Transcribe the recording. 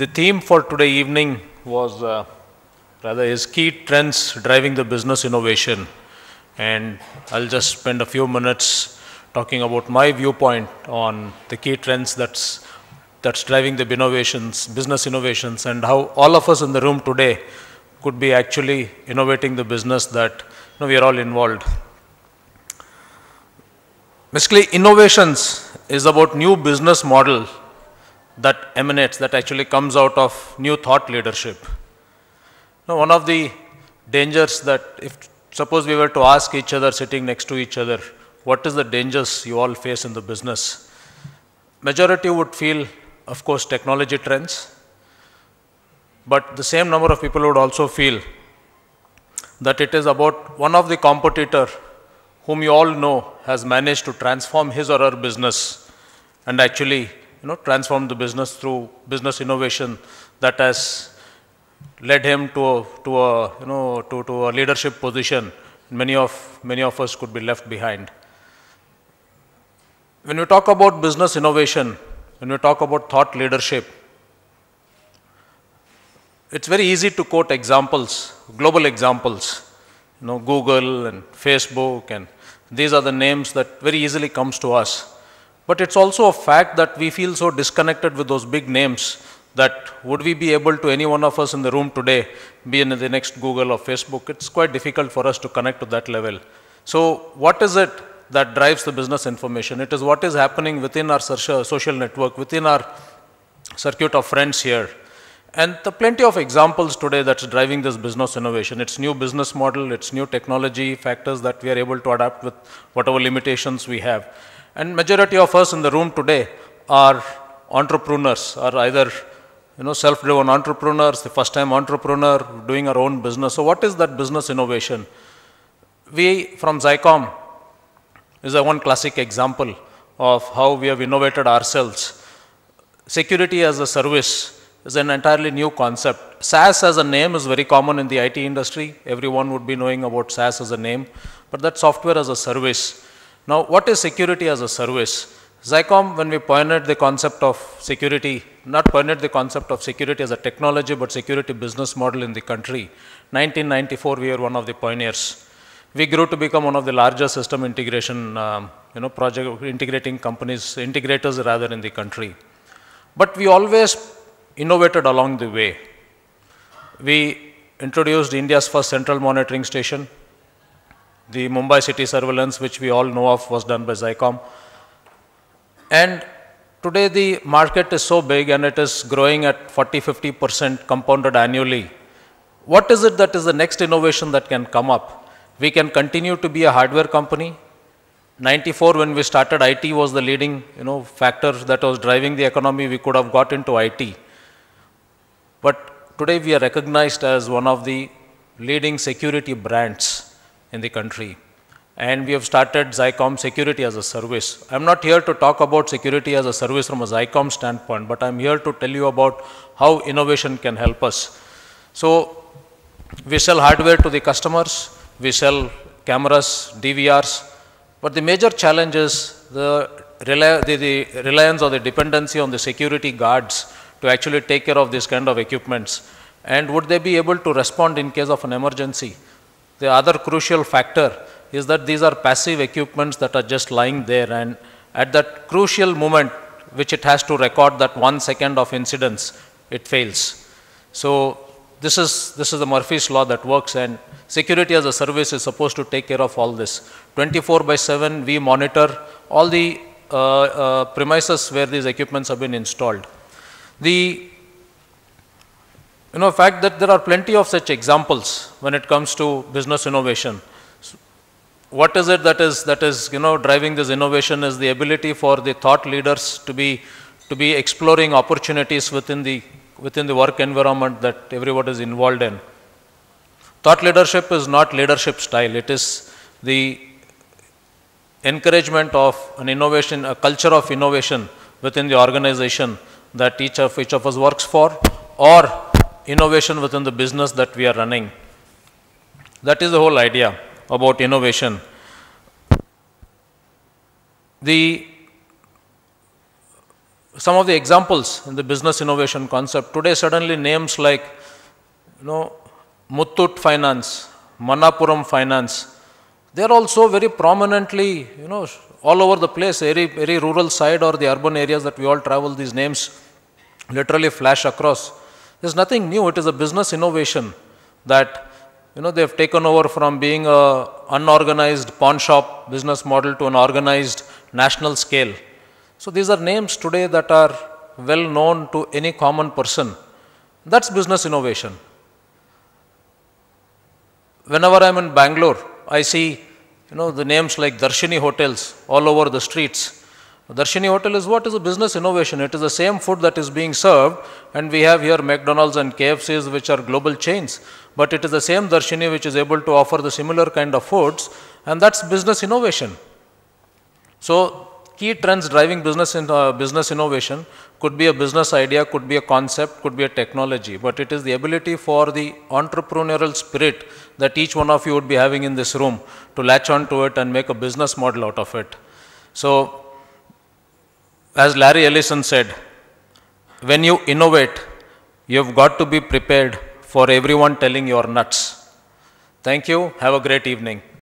The theme for today evening was rather is key trends driving the business innovation. And I'll just spend a few minutes talking about my viewpoint on the key trends that's driving the business innovations, and how all of us in the room today could be actually innovating the business that we are all involved. Basically, innovations is about new business model that emanates, that actually comes out of new thought leadership. Now, one of the dangers that if suppose we were to ask each other sitting next to each other, what is the dangers you all face in the business? Majority would feel, of course, technology trends, but the same number of people would also feel that it is about one of the competitor whom you all know has managed to transform his or her business and actually transform the business through business innovation that has led him to a leadership position. Many of us could be left behind. When we talk about business innovation, when we talk about thought leadership, it's very easy to quote examples, global examples, Google and Facebook, and these are the names that very easily comes to us. But it's also a fact that we feel so disconnected with those big names that would we be able to, any one of us in the room today, be in the next Google or Facebook? It's quite difficult for us to connect to that level. So what is it that drives the business information? It is what is happening within our social network, within our circuit of friends here. And there are plenty of examples today that's driving this business innovation. It's new business model, it's new technology factors that we are able to adapt with whatever limitations we have. And majority of us in the room today are entrepreneurs, are either self-driven entrepreneurs, the first-time entrepreneur, doing our own business. So what is that business innovation? We from Zicom is one classic example of how we have innovated ourselves. Security as a service is an entirely new concept. SaaS as a name is very common in the IT industry. Everyone would be knowing about SaaS as a name, but that's software as a service. Now, what is security as a service? Zicom, when we pioneered the concept of security, not pioneered the concept of security as a technology, but security business model in the country, 1994, we were one of the pioneers. We grew to become one of the largest system integration, project integrating companies, integrators rather, in the country. But we always innovated along the way. We introduced India's first central monitoring station. The Mumbai city surveillance, which we all know of, was done by Zicom. And today the market is so big and it is growing at 40–50% compounded annually. What is it that is the next innovation that can come up? We can continue to be a hardware company. 94, when we started, IT was the leading factor that was driving the economy. We could have got into IT. But today we are recognized as one of the leading security brands in the country. And we have started Zicom Security as a Service. I'm not here to talk about security as a service from a Zicom standpoint, but I'm here to tell you about how innovation can help us. So we sell hardware to the customers, we sell cameras, DVRs, but the major challenge is the reliance or the dependency on the security guards to actually take care of this kind of equipments. And would they be able to respond in case of an emergency? The other crucial factor is that these are passive equipments that are just lying there, and at that crucial moment which it has to record that 1 second of incidents, it fails. So this is the Murphy's law that works, and security as a service is supposed to take care of all this. 24/7 we monitor all the premises where these equipments have been installed. The fact that there are plenty of such examples when it comes to business innovation. What is it that is driving this innovation is the ability for the thought leaders to be exploring opportunities within the work environment that everyone is involved in. Thought leadership is not leadership style. It is the encouragement of an innovation, a culture of innovation within the organization that each of us works for, or innovation within the business that we are running. That is the whole idea about innovation. some of the examples in the business innovation concept, today suddenly names like, Muthoot Finance, Manapuram Finance, they are also very prominently, all over the place, very rural side or the urban areas that we all travel, these names literally flash across. There's nothing new. It is a business innovation that, they have taken over from being a unorganized pawn shop business model to an organized national scale. So these are names today that are well known to any common person. That's business innovation. Whenever I'm in Bangalore, I see, the names like Darshini hotels all over the streets. Darshini Hotel is what? Is a business innovation. It is the same food that is being served, and we have here McDonald's and KFCs, which are global chains. But it is the same Darshini which is able to offer the similar kind of foods, and that's business innovation. So, key trends driving business innovation could be a business idea, could be a concept, could be a technology, but it is the ability for the entrepreneurial spirit that each one of you would be having in this room to latch onto it and make a business model out of it. So, as Larry Ellison said, when you innovate, you've got to be prepared for everyone telling you're nuts. Thank you. Have a great evening.